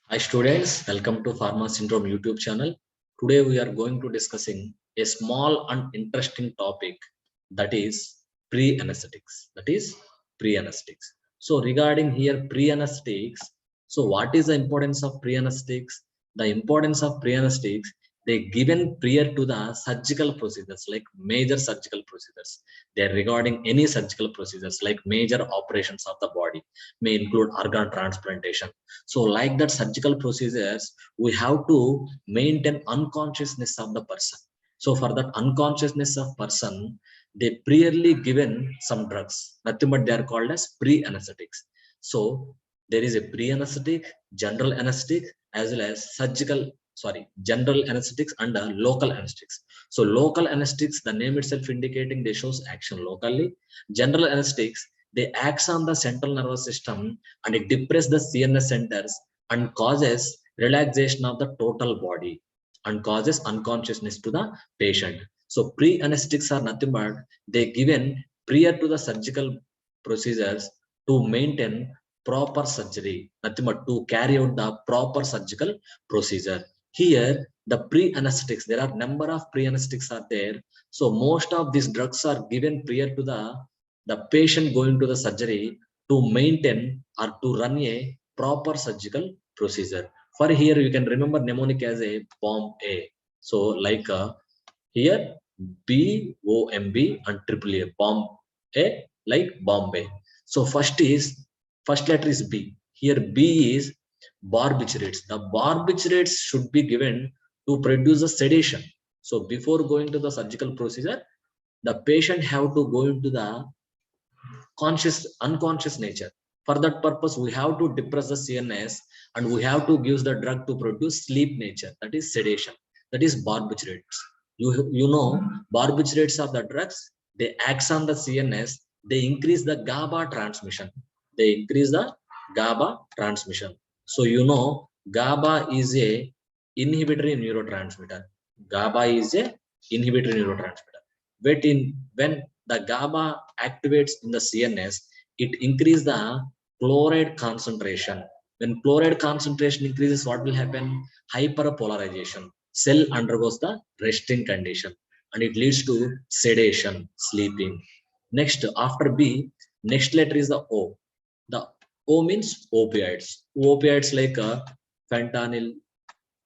Hi students, welcome to Pharma Syndrome YouTube channel. Today we are going to discussing a small and interesting topic, that is pre-anesthetics. Pre-anesthetics. So regarding here pre-anesthetics, so what is the importance of pre-anesthetics? The importance of pre-anesthetics, they given prior to the surgical procedures, like major surgical procedures. They are regarding any surgical procedures like major operations of the body, may include organ transplantation. So like that surgical procedures, we have to maintain unconsciousness of the person. So for that unconsciousness of person, they priorly given some drugs, nothing but they are called as pre-anesthetics. So there is a pre-anesthetic, general anesthetic, as well as general anesthetics and local anesthetics. So local anesthetics, the name itself indicating they shows action locally. General anesthetics, they acts on the central nervous system and it depresses the CNS centers and causes relaxation of the total body and causes unconsciousness to the patient. So pre-anesthetics are nothing but they given prior to the surgical procedures to maintain proper surgery, nothing but to carry out the proper surgical procedure. Here, the pre-anesthetics, there are number of pre-anesthetics are there. So most of these drugs are given prior to the patient going to the surgery to maintain or to run a proper surgical procedure. For here, you can remember mnemonic as a bomb A. So like here BOMB and triple A, bomb A, like Bombay. So first letter is B. Here B is barbiturates. The barbiturates should be given to produce a sedation. So before going to the surgical procedure, the patient have to go into the unconscious nature. For that purpose, we have to depress the CNS and we have to give the drug to produce sleep nature, that is sedation, that is barbiturates. You know, barbiturates of the drugs, they act on the CNS, they increase the GABA transmission. They increase the GABA transmission. So you know, GABA is a inhibitory neurotransmitter. GABA is a inhibitory neurotransmitter. When the GABA activates in the CNS, it increases the chloride concentration. When chloride concentration increases, what will happen? Hyperpolarization. Cell undergoes the resting condition and it leads to sedation, sleeping. Next, after B, next letter is the O. The O means opioids. Opioids like fentanyl,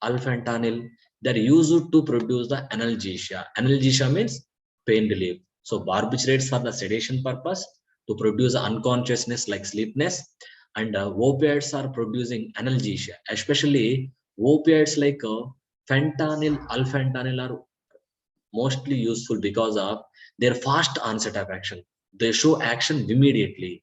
alfentanil, they're used to produce the analgesia. Analgesia means pain relief. So barbiturates for the sedation purpose to produce unconsciousness like sleepness, and opioids are producing analgesia. Especially opioids like fentanyl, alfentanil are mostly useful because of their fast onset of action. They show action immediately.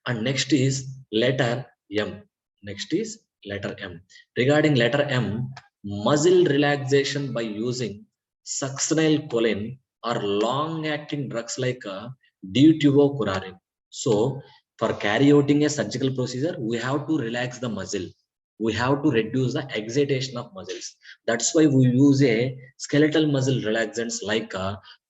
And next is letter M. Next is letter M. Regarding letter M, muscle relaxation by using succinylcholine or long-acting drugs like deutivocurarin. So, for carrying a surgical procedure, we have to relax the muscle. We have to reduce the excitation of muscles. That's why we use a skeletal muscle relaxants like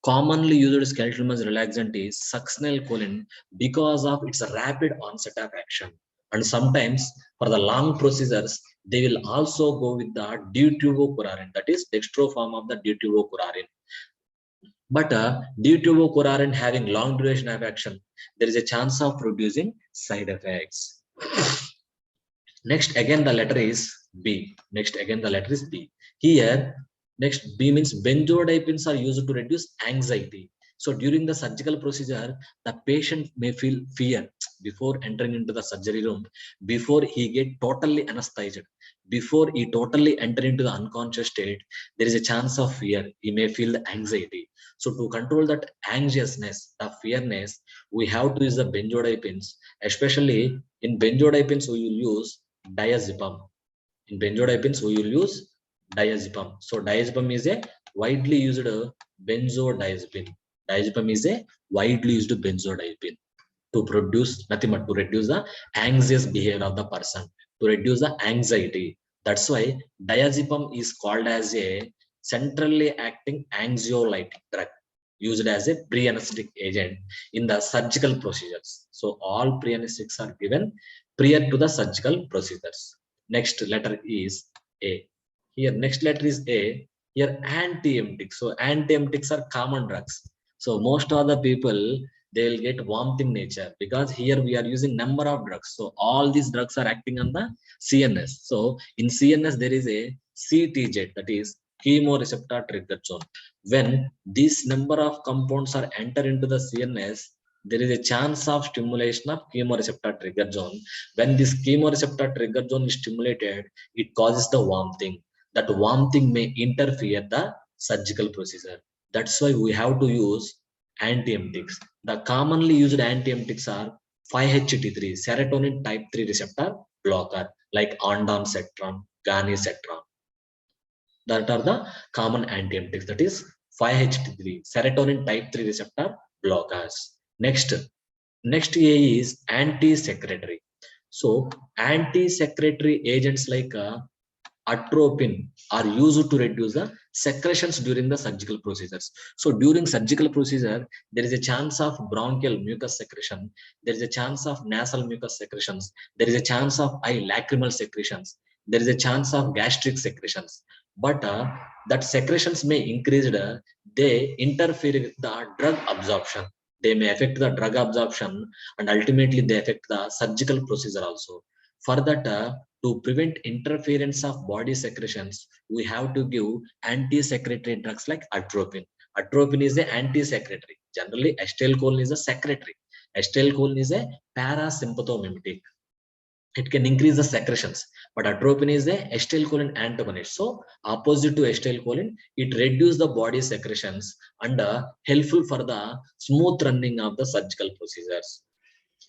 commonly used skeletal muscle relaxant is succinylcholine because of its rapid onset of action. And sometimes for the long procedures, they will also go with the deutivocurarin, that is dextro form of the deutivocurarin. But deutivocurarin having long duration of action, there is a chance of producing side effects. Next, again, the letter is B. Next, again, the letter is B. Here, next B means benzodiazepines are used to reduce anxiety. So during the surgical procedure, the patient may feel fear before entering into the surgery room, before he get totally anesthetized, before he totally enter into the unconscious state, there is a chance of fear. He may feel the anxiety. So to control that anxiousness, the fearness, we have to use the benzodiazepines. Especially in benzodiazepines, we will use diazepam. In benzodiazepines, we will use diazepam. So diazepam is a widely used benzodiazepine. Diazepam is a widely used benzodiazepine to produce nothing but to reduce the anxious behavior of the person, to reduce the anxiety. That's why diazepam is called as a centrally acting anxiolytic drug used as a pre-anesthetic agent in the surgical procedures. So all pre-anesthetics are given prior to the surgical procedures. Next letter is A. Here next letter is A. Here antiemetics. So antiemetics are common drugs. So most of the people, they will get vomiting nature because here we are using number of drugs. So all these drugs are acting on the CNS. So in CNS there is a CTZ, that is chemoreceptor trigger zone. When this number of compounds are enter into the CNS, there is a chance of stimulation of chemoreceptor trigger zone. When this chemoreceptor trigger zone is stimulated, it causes the vomiting. That vomiting may interfere the surgical procedure. That's why we have to use antiemetics. The commonly used antiemetics are 5-HT3, serotonin type 3 receptor blocker, like ondansetron, ganisetron. That are the common antiemetics. That is 5-HT3, serotonin type 3 receptor blockers. Next A is anti-secretory. So anti-secretory agents like atropine are used to reduce the secretions during the surgical procedures. So during surgical procedure, there is a chance of bronchial mucus secretion. There is a chance of nasal mucus secretions. There is a chance of eye lacrimal secretions. There is a chance of gastric secretions. But that secretions may increase, they interfere with the drug absorption. They may affect the drug absorption and ultimately they affect the surgical procedure also. For that, to prevent interference of body secretions, we have to give anti-secretory drugs like atropine. Atropine is an anti-secretory. Generally, acetylcholine is a secretory. Acetylcholine is a parasympathomimetic. It can increase the secretions, but atropine is a acetylcholine antagonist. So opposite to acetylcholine, it reduces the body secretions and helpful for the smooth running of the surgical procedures.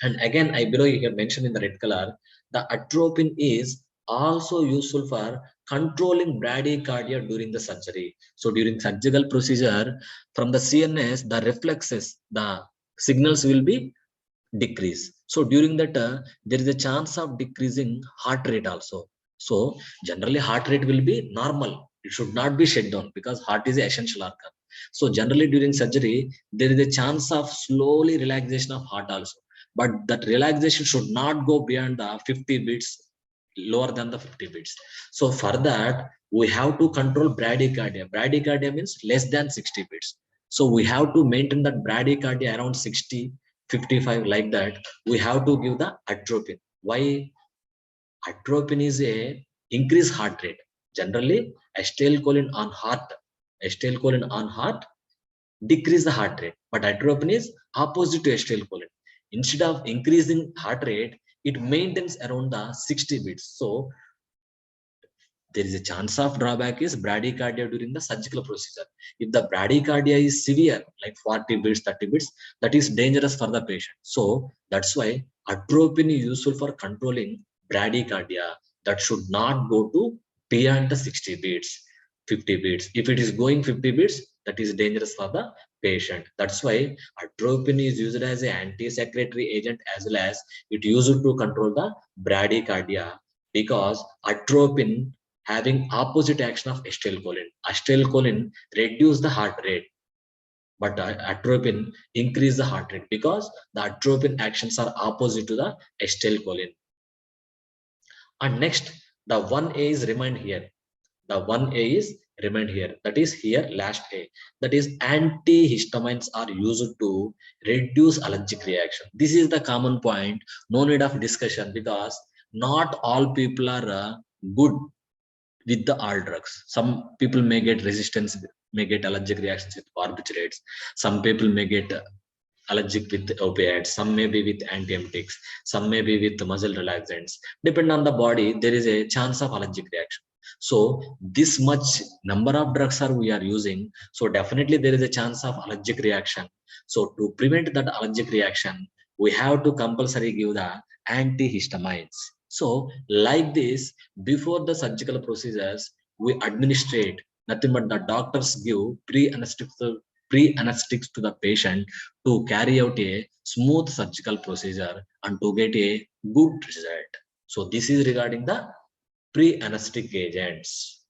And again, I below you have mentioned in the red color, the atropine is also useful for controlling bradycardia during the surgery. So during surgical procedure, from the CNS, the reflexes, the signals will be decrease. So during that, there is a chance of decreasing heart rate also. So generally heart rate will be normal. It should not be shut down because heart is an essential organ. So generally during surgery, there is a chance of slowly relaxation of heart also. But that relaxation should not go beyond the 50 beats, lower than the 50 beats. So for that, we have to control bradycardia. Bradycardia means less than 60 beats. So we have to maintain that bradycardia around 60, 55, like that. We have to give the atropine. Why? Atropine is a increased heart rate. Generally, acetylcholine on heart decrease the heart rate, but atropine is opposite to acetylcholine. Instead of increasing heart rate, it maintains around the 60 beats. So there is a chance of drawback is bradycardia during the surgical procedure. If the bradycardia is severe, like 40 beats, 30 beats, that is dangerous for the patient. So that's why atropine is useful for controlling bradycardia. That should not go to beyond the 60 beats, 50 beats. If it is going 50 beats, that is dangerous for the patient. That's why atropine is used as an anti-secretory agent as well as it used to control the bradycardia, because atropine having opposite action of acetylcholine. Acetylcholine reduce the heart rate, but atropine increase the heart rate because the atropine actions are opposite to the acetylcholine. And next, the 1A is remained here. The 1A is remained here. That is here last A. That is antihistamines are used to reduce allergic reaction. This is the common point. No need of discussion because not all people are good with the all drugs. Some people may get resistance, may get allergic reactions with barbiturates. Some people may get allergic with opiates. Some may be with antiemetics. Some may be with muscle relaxants. Depending on the body, there is a chance of allergic reaction. So this much number of drugs are we are using. So definitely there is a chance of allergic reaction. So to prevent that allergic reaction, we have to compulsory give the antihistamines. So like this, before the surgical procedures, we administrate nothing but the doctors give pre-anesthetics to the patient to carry out a smooth surgical procedure and to get a good result. So this is regarding the pre-anesthetic agents.